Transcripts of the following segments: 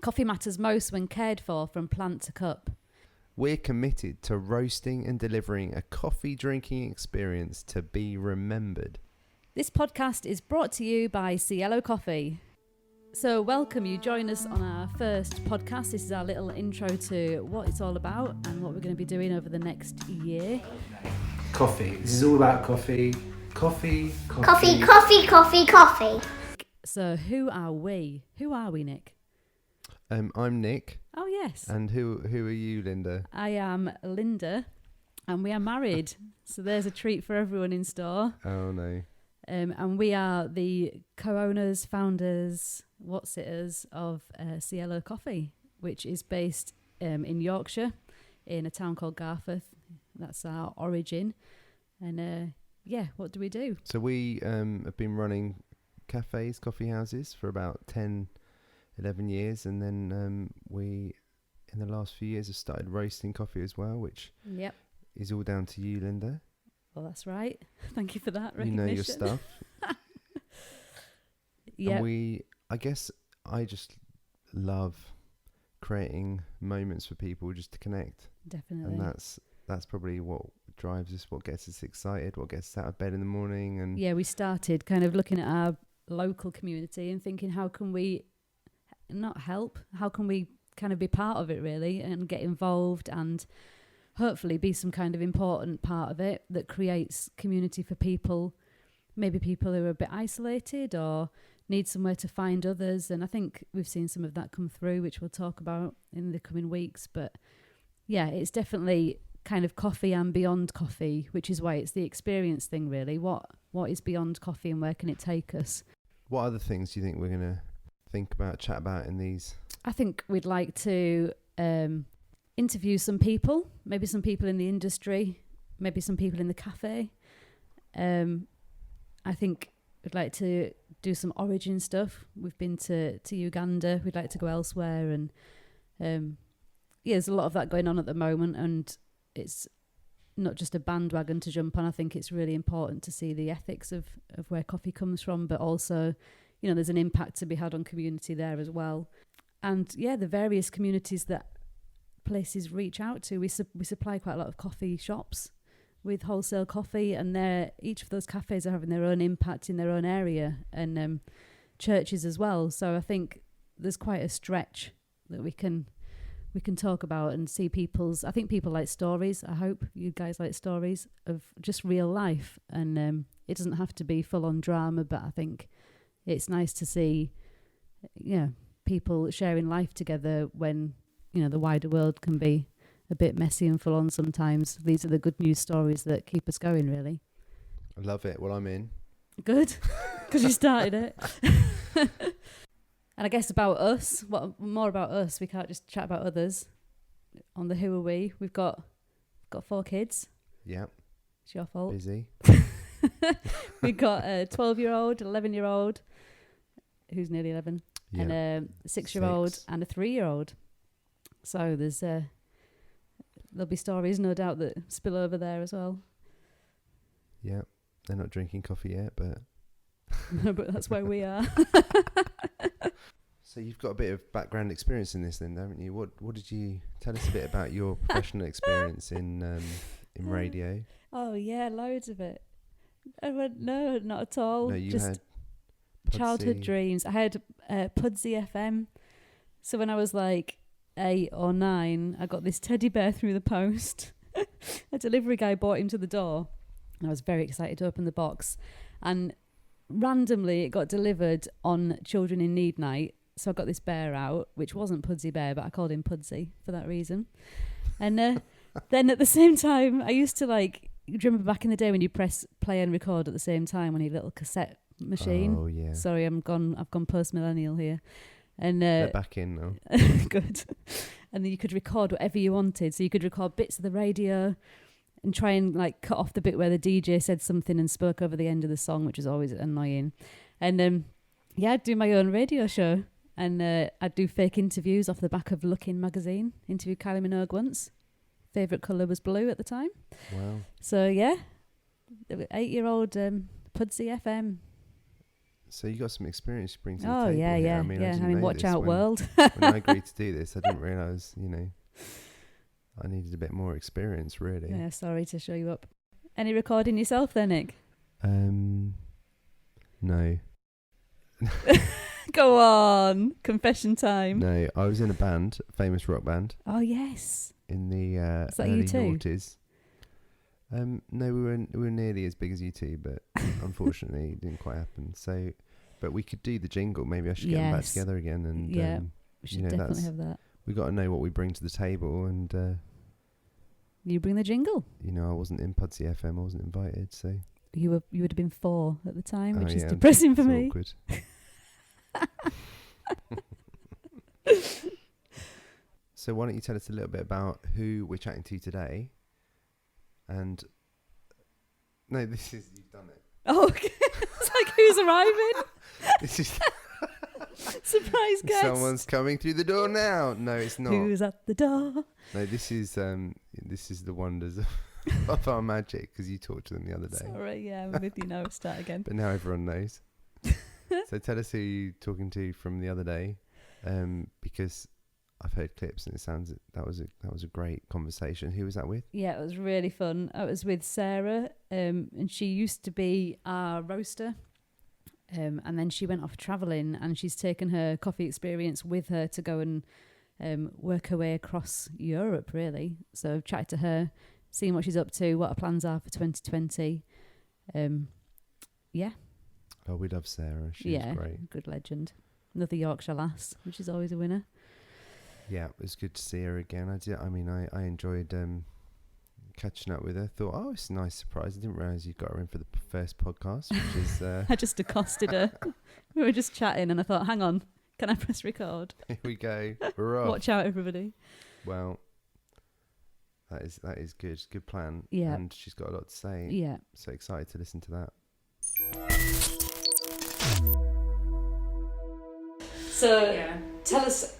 Coffee matters most when cared for from plant to cup. We're committed to roasting and delivering a coffee drinking experience to be remembered. This podcast is brought to you by Cielo Coffee. So welcome, you join us on our first podcast. This is our little intro to what it's all about and what we're going to be doing over the next year. Coffee. This is all about coffee. Coffee. So who are we? Who are we, Nick? I'm Nick. Oh, yes. And who are you, Linda? I am Linda, and we are married. So there's a treat for everyone in store. Oh, no. And we are the co-owners, founders, whatsitters of Cielo Coffee, which is based in Yorkshire, in a town called Garforth. That's our origin. And what do we do? So we have been running cafes, coffee houses for about 10, 11 years. And then we, in the last few years, have started roasting coffee as well, which is all down to you, Linda. Well, that's right. Thank you for that recognition. You know your stuff. Yeah. And I just love creating moments for people just to connect. Definitely. And that's probably what drives us, what gets us excited, what gets us out of bed in the morning. And we started kind of looking at our local community and thinking, how can we not help? How can we kind of be part of it, really, and get involved and hopefully be some kind of important part of it that creates community for people, maybe people who are a bit isolated or need somewhere to find others. And I think we've seen some of that come through, which we'll talk about in the coming weeks. But yeah, it's definitely kind of coffee and beyond coffee, which is why it's the experience thing, really. What is beyond coffee and where can it take us? What other things do you think we're going to chat about in these? I think we'd like to interview some people, maybe some people in the industry, maybe some people in the cafe. I think we'd like to do some origin stuff. We've been to Uganda. We'd like to go elsewhere. And there's a lot of that going on at the moment. And it's not just a bandwagon to jump on. I think it's really important to see the ethics of where coffee comes from, but also, there's an impact to be had on community there as well. And the various communities that places reach out to. We supply quite a lot of coffee shops with wholesale coffee, and each of those cafes are having their own impact in their own area, and churches as well. So I think there's quite a stretch that we can talk about and see people's. I think people like stories. I hope you guys like stories of just real life, and it doesn't have to be full on drama, but I think it's nice to see people sharing life together when the wider world can be a bit messy and full on sometimes. These are the good news stories that keep us going, really. I love it. Well, I'm in. Good, because you started it. And I guess about us, more about us, we can't just chat about others. On the who are we, we've got 4 kids. Yeah. It's your fault. Busy. We've got a 12-year-old, 11-year-old, who's nearly 11, and a 6-year-old and a 3-year-old. So there'll be stories, no doubt, that spill over there as well. Yeah, they're not drinking coffee yet, but... No, but that's where we are. So you've got a bit of background experience in this, Linda, haven't you? What did you... Tell us a bit about your professional experience in radio. Oh, yeah, loads of it. I went, no, not at all. No, you just had... childhood dreams. I had Pudsey FM. So when I was like 8 or 9, I got this teddy bear through the post. A delivery guy brought him to the door, and I was very excited to open the box, and randomly it got delivered on Children in Need night. So I got this bear out, which wasn't Pudsey Bear, but I called him Pudsey for that reason. And then at the same time, I used to do you remember back in the day when you press play and record at the same time on your little cassette machine? Oh, yeah. Sorry, I've gone post-millennial here. And they're back in now. Good. And then you could record whatever you wanted. So you could record bits of the radio and try and cut off the bit where the DJ said something and spoke over the end of the song, which is always annoying. And I'd do my own radio show, and I'd do fake interviews off the back of Lookin' magazine. Interviewed Kylie Minogue once. Favourite colour was blue at the time. Wow. So 8-year-old Pudsey FM. So you got some experience to bring to the Oh, table yeah, here. yeah. I mean, I didn't know watch this out, when, world. when I agreed to do this, I didn't realise, I needed a bit more experience, really. Yeah, sorry to show you up. Any recording yourself there, Nick? No. Go on. Confession time. No, I was in a band, a famous rock band. Oh, yes. In the Is that early U2? noughties. No, we were nearly as big as U2, but unfortunately it didn't quite happen. So, but we could do the jingle. Maybe I should get them back together again. And yeah, we should definitely have that. We got to know what we bring to the table, and you bring the jingle. I wasn't in Pudsey FM. I wasn't invited, so you would have been 4 at the time, which is yeah, depressing for me. Awkward. So why don't you tell us a little bit about who we're chatting to today? And no, you've done it. Oh, okay. It's like, who's arriving? This is surprise guest. Someone's coming through the door now. No, it's not. Who's at the door? No, this is the wonders of our magic, because you talked to them the other day. Sorry, yeah, I'm with you now. Start again. But now everyone knows. So tell us who you're talking to from the other day, because I've heard clips and it sounds that was a great conversation. Who was that with? Yeah, it was really fun. I was with Sara, and she used to be our roaster, and then she went off travelling, and she's taken her coffee experience with her to go and work her way across Europe, really. So I've chatted to her, seeing what she's up to, what her plans are for 2020. Yeah. Oh, we love Sara. She's great. Good legend. Another Yorkshire lass, which is always a winner. Yeah, it was good to see her again. I enjoyed catching up with her. Thought, oh, it's a nice surprise. I didn't realise you got her in for the first podcast, which is... I just accosted her. We were just chatting and I thought, hang on, can I press record? Here we go. We're off. Watch out, everybody. Well, that is good. Good plan. Yeah. And she's got a lot to say. Yeah. So excited to listen to that. So, tell us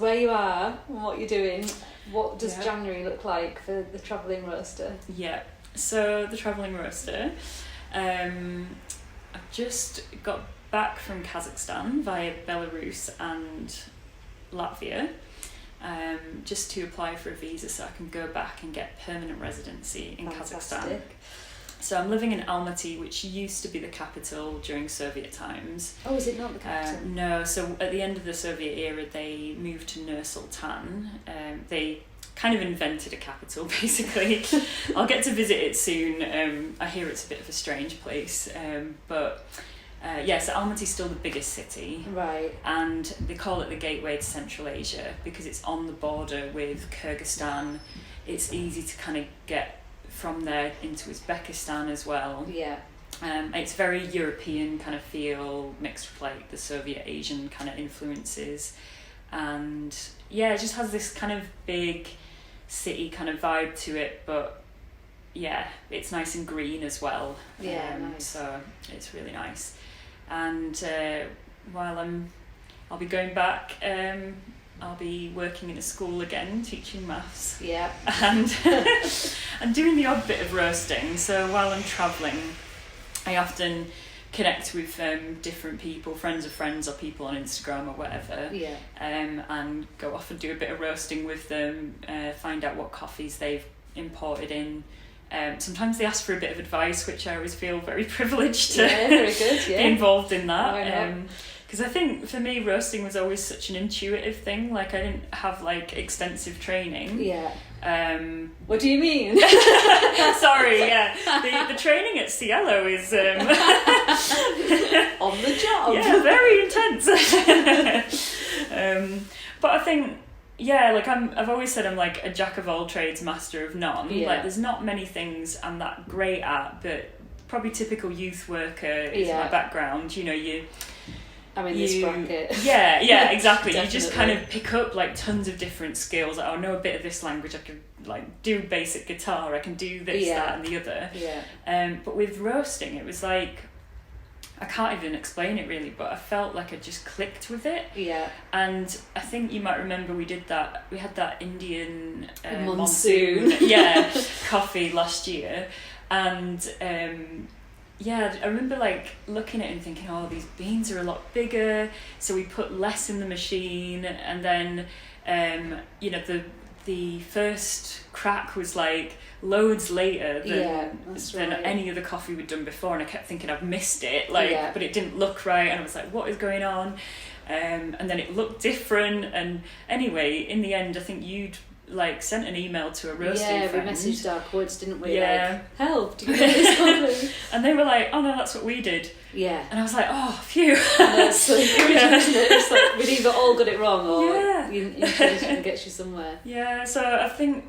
where you are and what you're doing. What does January look like for the travelling roaster? Yeah, so the travelling roaster, I've just got back from Kazakhstan via Belarus and Latvia, just to apply for a visa so I can go back and get permanent residency in Kazakhstan. So I'm living in Almaty, which used to be the capital during Soviet times. Oh, is it not the capital? No, so at the end of the Soviet era, they moved to Nur-Sultan. They kind of invented a capital, basically. I'll get to visit it soon. I hear it's a bit of a strange place. So Almaty's still the biggest city. Right. And they call it the gateway to Central Asia because it's on the border with Kyrgyzstan. It's easy to kind of get from there into Uzbekistan as well. Yeah. It's very European kind of feel, mixed with like the Soviet Asian kind of influences, and it just has this kind of big city kind of vibe to it, but it's nice and green as well. Nice. So it's really nice. And while I'll be going back, I'll be working in a school again, teaching maths. Yeah. And doing the odd bit of roasting. So while I'm travelling, I often connect with different people, friends of friends or people on Instagram or whatever. Yeah. And go off and do a bit of roasting with them, find out what coffees they've imported in. Sometimes they ask for a bit of advice, which I always feel very privileged to very good, be involved in that. Why not? Because I think for me roasting was always such an intuitive thing. Like I didn't have like extensive training. Yeah. What do you mean? Sorry, the training at Cielo is on the job. Yeah, very intense. But I think I've always said I'm like a jack of all trades, master of none. Yeah. Like there's not many things I'm that great at, but probably typical youth worker is my background. I'm in this bracket. Yeah, exactly. You just kind of pick up like tons of different skills. Like, I know a bit of this language. I can like do basic guitar. I can do this, that, and the other. Yeah. But with roasting, it was like I can't even explain it really, but I felt like I just clicked with it. Yeah. And I think you might remember we did that. We had that Indian monsoon. coffee last year, and yeah, I remember like looking at it and thinking, oh, these beans are a lot bigger, so we put less in the machine, and then you know, the first crack was like loads later than any other coffee we'd done before, and I kept thinking I've missed it, like, but it didn't look right, and I was like, what is going on? And then it looked different, and anyway, in the end, I think you'd like sent an email to a roasting friend. We messaged our quads, didn't we? Yeah. Like, help, do you get this coffee? And they were like, oh no, that's what we did. Yeah. And I was like, oh, phew. That's so encouraging, isn't it? It's like we'd either all got it wrong, or encouragement gets you somewhere. Yeah, so I think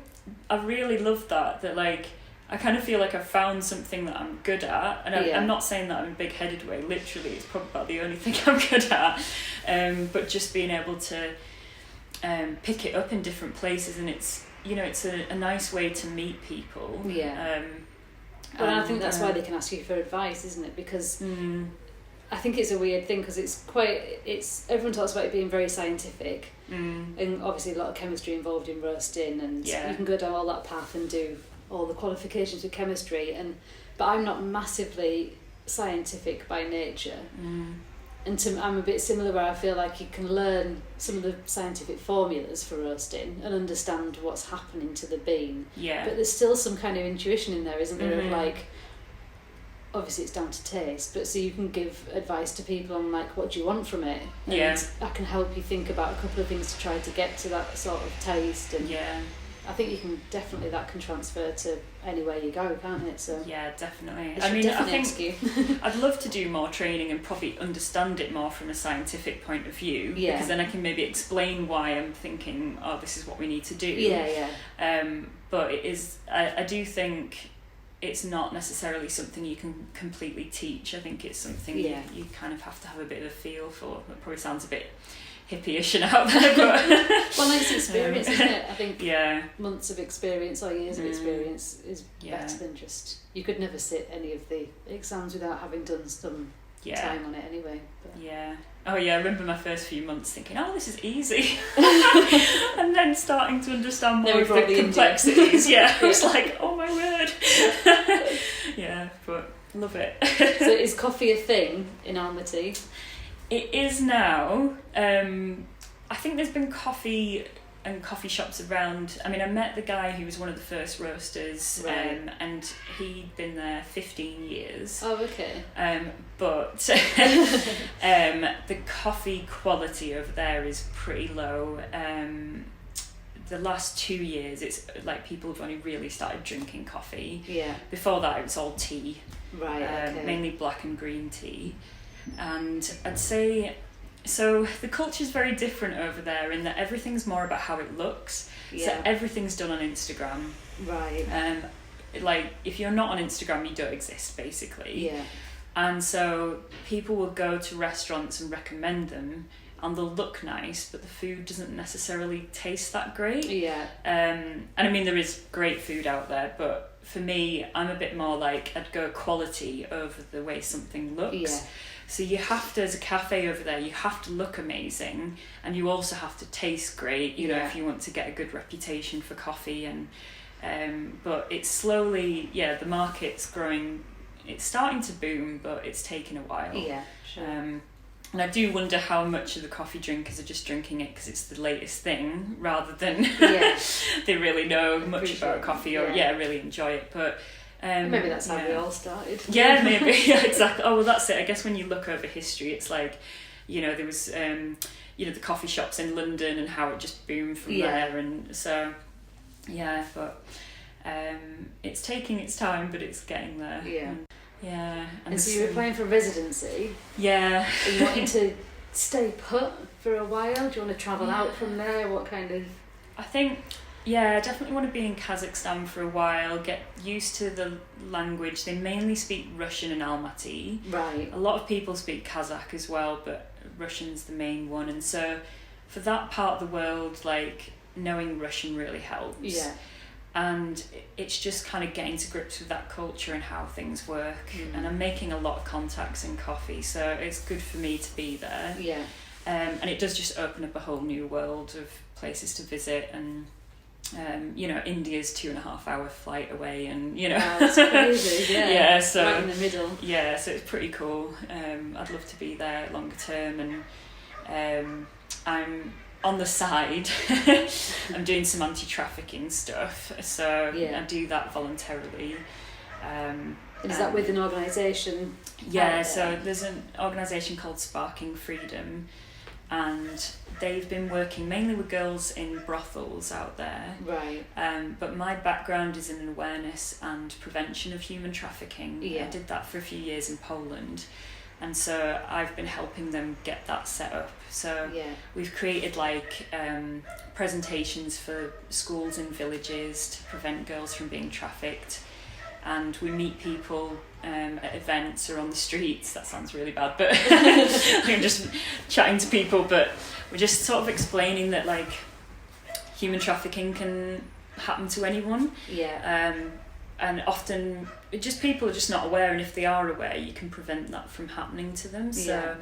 I really love that like, I kind of feel like I've found something that I'm good at, and I'm not saying that I'm a big-headed way, literally, it's probably about the only thing I'm good at, but just being able to pick it up in different places, and it's, you know, it's a nice way to meet people. Well, I think that's why they can ask you for advice, isn't it? Because I think it's a weird thing, because everyone talks about it being very scientific, and obviously a lot of chemistry involved in roasting, and you can go down all that path and do all the qualifications with chemistry, but I'm not massively scientific by nature. And I'm a bit similar, where I feel like you can learn some of the scientific formulas for roasting and understand what's happening to the bean. Yeah. But there's still some kind of intuition in there, isn't there? Of like, obviously it's down to taste, but so you can give advice to people on like, what do you want from it? And I can help you think about a couple of things to try to get to that sort of taste. And I think that can transfer to anywhere you go, can't it? So yeah, definitely. I think I'd love to do more training and probably understand it more from a scientific point of view, because then I can maybe explain why I'm thinking, oh, this is what we need to do. But it is, I do think it's not necessarily something you can completely teach. I think it's something you kind of have to have a bit of a feel for. It probably sounds a bit hippie-ish and out there, but well, it's experience, isn't it? I think months of experience or years of experience is better than just, you could never sit any of the exams without having done some time on it anyway. But. I remember my first few months thinking, oh, this is easy, and then starting to understand more of the complexities. I was like, oh my word. But love it. So is coffee a thing in Almaty? It is now. I think there's been coffee and coffee shops around. I mean, I met the guy who was one of the first roasters, and he'd been there 15 years. Oh, okay. But the coffee quality over there is pretty low. The last 2 years, it's like people have only really started drinking coffee. Yeah. Before that, it was all tea. Right. Okay. Mainly black and green tea. And I'd say, so the culture's very different over there in that everything's more about how it looks. So everything's done on Instagram. Right. Like, if you're not on Instagram, you don't exist, basically. Yeah. And so people will go to restaurants and recommend them, and they'll look nice, but the food doesn't necessarily taste that great. Yeah. And I mean, there is great food out there, but for me, I'm a bit more like, I'd go quality over the way something looks. Yeah. So you have to, as a cafe over there, you have to look amazing, and you also have to taste great, you know, if you want to get a good reputation for coffee. And but it's slowly, the market's growing, it's starting to boom, but it's taken a while. Yeah, sure. And I do wonder how much of the coffee drinkers are just drinking it because it's the latest thing, rather than they really know much about coffee or really enjoy it. But maybe that's how we all started. Yeah, maybe. Exactly. Oh, well, that's it. I guess when you look over history, it's like, you know, there was, the coffee shops in London and how it just boomed from there. And so, but it's taking its time, but it's getting there. Yeah. And so you're applying for residency? Yeah. Are you wanting to stay put for a while? Do you want to travel out from there? What kind of... I think... I definitely want to be in Kazakhstan for a while, get used to the language. They mainly speak Russian in Almaty. Right. A lot of people speak Kazakh as well, but Russian's the main one. And so for that part of the world, like, knowing Russian really helps. Yeah. And it's just kind of getting to grips with that culture and how things work. And I'm making a lot of contacts in coffee, so it's good for me to be there. Yeah. And it does just open up a whole new world of places to visit, and India's 2.5 hour flight away, and Wow, that's crazy. Yeah. Yeah, so right in the middle. Yeah, so it's pretty cool. I'd love to be there longer term, and I'm on the side. I'm doing some anti-trafficking stuff, so I do that voluntarily. Is that with an organisation? Yeah, so there's an organisation called Sparking Freedom, and they've been working mainly with girls in brothels out there. Right. But my background is in awareness and prevention of human trafficking. Yeah. I did that for a few years in Poland, and so I've been helping them get that set up. So we've created presentations for schools in villages to prevent girls from being trafficked. And we meet people at events or on the streets. That sounds really bad, but I'm just chatting to people. But we're just sort of explaining that human trafficking can happen to anyone. Yeah. And often people are just not aware, and if they are aware, you can prevent that from happening to them. So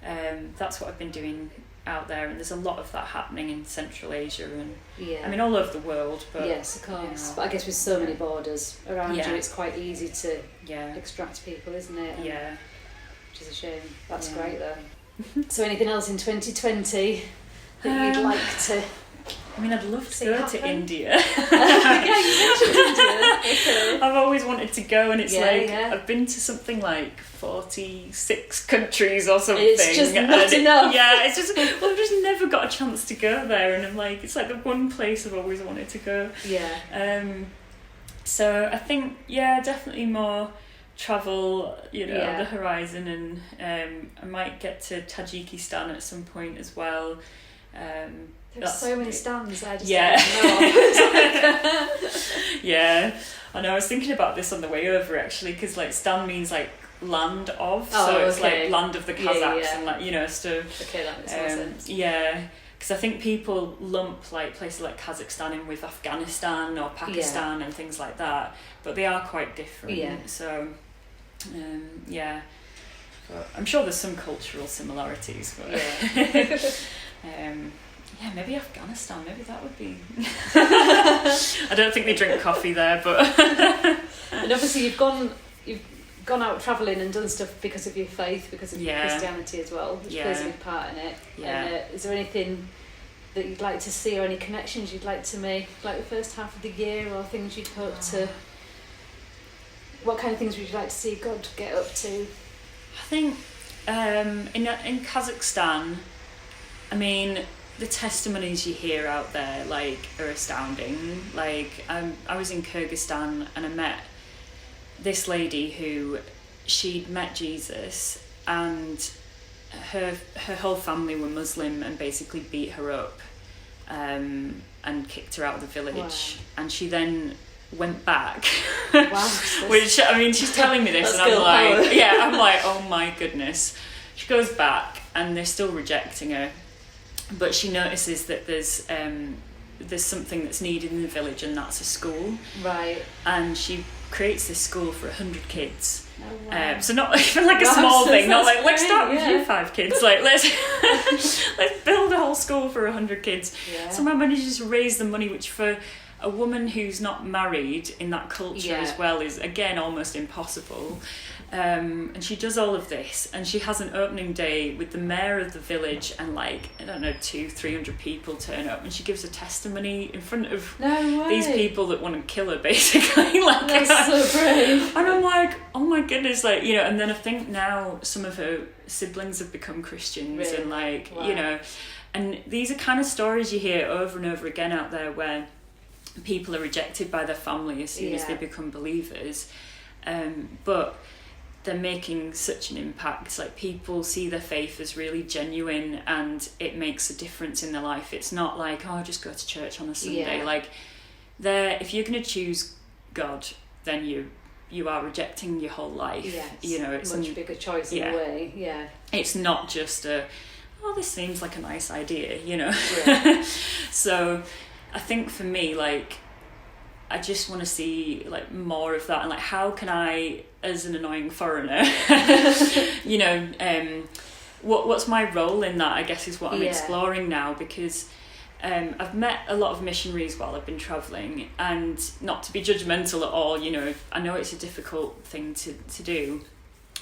that's what I've been doing out there, and there's a lot of that happening in Central Asia and all over the world. But yes, of course. But I guess with so many borders around you, it's quite easy to extract people, isn't it? And which is a shame. That's great though. So anything else in 2020 that you'd like to? I'd love to go to India. Yeah, you mentioned India. Okay. I've always wanted to go, and it's I've been to something like 46 countries or something. It's just not enough. Yeah, it's just I've just never got a chance to go there, and I'm like, it's like the one place I've always wanted to go. Yeah. So I think definitely more travel, the horizon, and I might get to Tajikistan at some point as well. There's so many stands I just Yeah, I know. I was thinking about this on the way over actually, because stan means land of, so it's land of the Kazakhs and stuff. Okay, that makes more sense. Yeah, because I think people lump places like Kazakhstan in with Afghanistan or Pakistan and things like that, but they are quite different. Yeah. So, but I'm sure there's some cultural similarities. But maybe Afghanistan. Maybe that would be. I don't think they drink coffee there, but. And obviously, you've gone out travelling and done stuff because of your faith, because of your Christianity as well, which plays a big part in it. Yeah. And, is there anything that you'd like to see, or any connections you'd like to make, like the first half of the year, or things you'd hope to? What kind of things would you like to see God get up to? I think in Kazakhstan, the testimonies you hear out there are astounding. I was in Kyrgyzstan and I met this lady who she'd met Jesus, and her whole family were Muslim and basically beat her up and kicked her out of the village. Wow. And she then went back. Wow. Which she's telling me this and I'm like, oh my goodness. She goes back and they're still rejecting her. But she notices that there's something that's needed in the village, and that's a school. Right. And she creates this school for 100 kids. Oh, wow. So not even a small thing. Not let's start with you 5 kids. Let's build a whole school for 100 kids. Yeah. Somehow manages to raise the money, which for a woman who's not married in that culture as well is again almost impossible. And she does all of this, and she has an opening day with the mayor of the village, and 200-300 people turn up, and she gives a testimony in front of these people that want to kill her, basically. That's so brave. And I'm like, oh my goodness, and then I think now some of her siblings have become Christians, really? And and these are kind of stories you hear over and over again out there where people are rejected by their family as soon as they become believers, but they're making such an impact. People see their faith as really genuine, and it makes a difference in their life. It's not just go to church on a Sunday. If you're going to choose God, then you are rejecting your whole life. Yes. It's a much bigger choice in a way. Yeah. It's not just this seems like a nice idea, Yeah. So I think for me, I just want to see more of that, and how can I, as an annoying foreigner, what's my role in that, I guess, is what I'm exploring now, because I've met a lot of missionaries while I've been travelling, and not to be judgmental at all, you know, I know it's a difficult thing to do,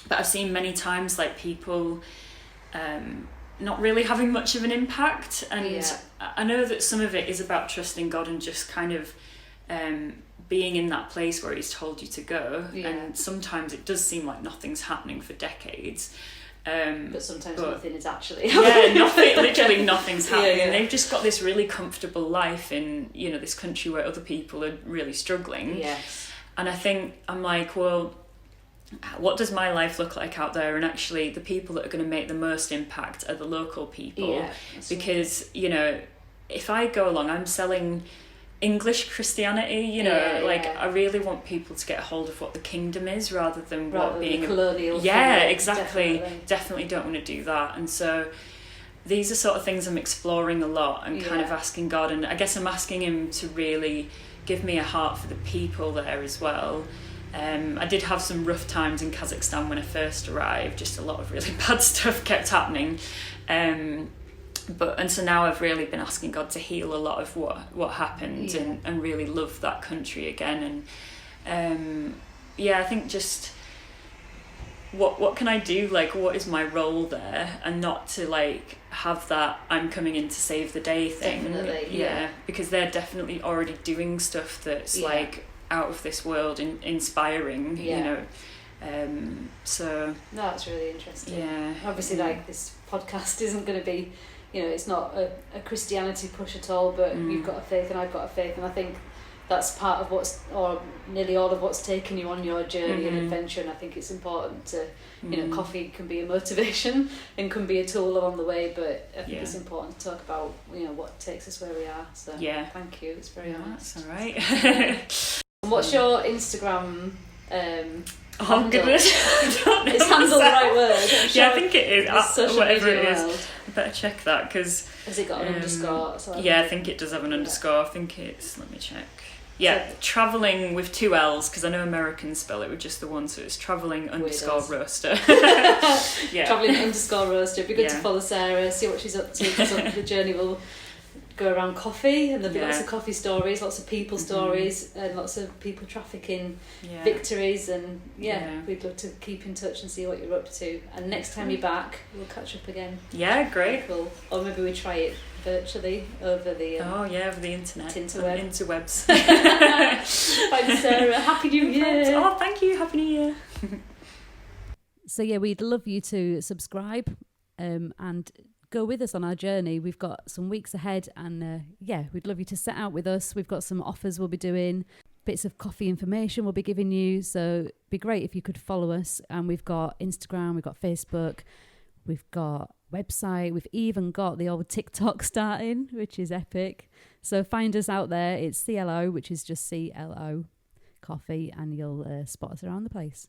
but I've seen many times like people not really having much of an impact, and I know that some of it is about trusting God and just kind of being in that place where he's told you to go, and sometimes it does seem like nothing's happening for decades. But sometimes nothing is actually literally nothing's happening. They've just got this really comfortable life in, you know, this country where other people are really struggling. And I think I'm like, well, what does my life look like out there? And actually the people that are going to make the most impact are the local people, because you know, if I go along, I'm selling English Christianity, you know, I really want people to get a hold of what the kingdom is rather than being colonial. Exactly. Definitely don't want to do that. And so these are sort of things I'm exploring a lot and kind of asking God, and I guess I'm asking him to really give me a heart for the people there as well. I did have some rough times in Kazakhstan when I first arrived, just a lot of really bad stuff kept happening. And so now I've really been asking God to heal a lot of what happened and really love that country again. And I think just what can I do, like what is my role there, and not to like have that I'm coming in to save the day thing. Definitely, because they're definitely already doing stuff that's like out of this world and inspiring, you know. So no, that's really interesting. Obviously like this podcast isn't going to be, you know, it's not a Christianity push at all, but you've got a faith and I've got a faith, and I think that's part of or nearly all of what's taken you on your journey and adventure. And I think it's important to, you know, coffee can be a motivation and can be a tool along the way, but I think it's important to talk about, you know, what takes us where we are. So thank you, it's very honest. That's all right. And what's your Instagram Oh handle? goodness, I don't know. Is handle the right word? I think it is. Whatever it is, world. I better check that, because has it got an underscore? So I think it does have an underscore. I think it's, let me check. Travelling with 2 L's, because I know Americans spell it with just the one, so it's travelling _ roaster. Travelling _ roaster. It'd be good to follow Sarah, see what she's up to, because the journey will go around coffee, and there'll be lots of coffee stories, lots of people stories, and lots of people trafficking victories, and we'd love to keep in touch and see what you're up to. And next time you're back, we'll catch up again. Great. Cool. Or maybe we try it virtually over the over the internet, interwebs. Thanks, Sarah. Happy New Year. Oh, thank you. Happy New Year. So we'd love you to subscribe and go with us on our journey. We've got some weeks ahead, and we'd love you to set out with us. We've got some offers we'll be doing, bits of coffee information we'll be giving you, so it'd be great if you could follow us. And we've got Instagram, we've got Facebook, we've got website, we've even got the old TikTok starting, which is epic. So find us out there. It's CLO, which is just CLO coffee, and you'll spot us around the place.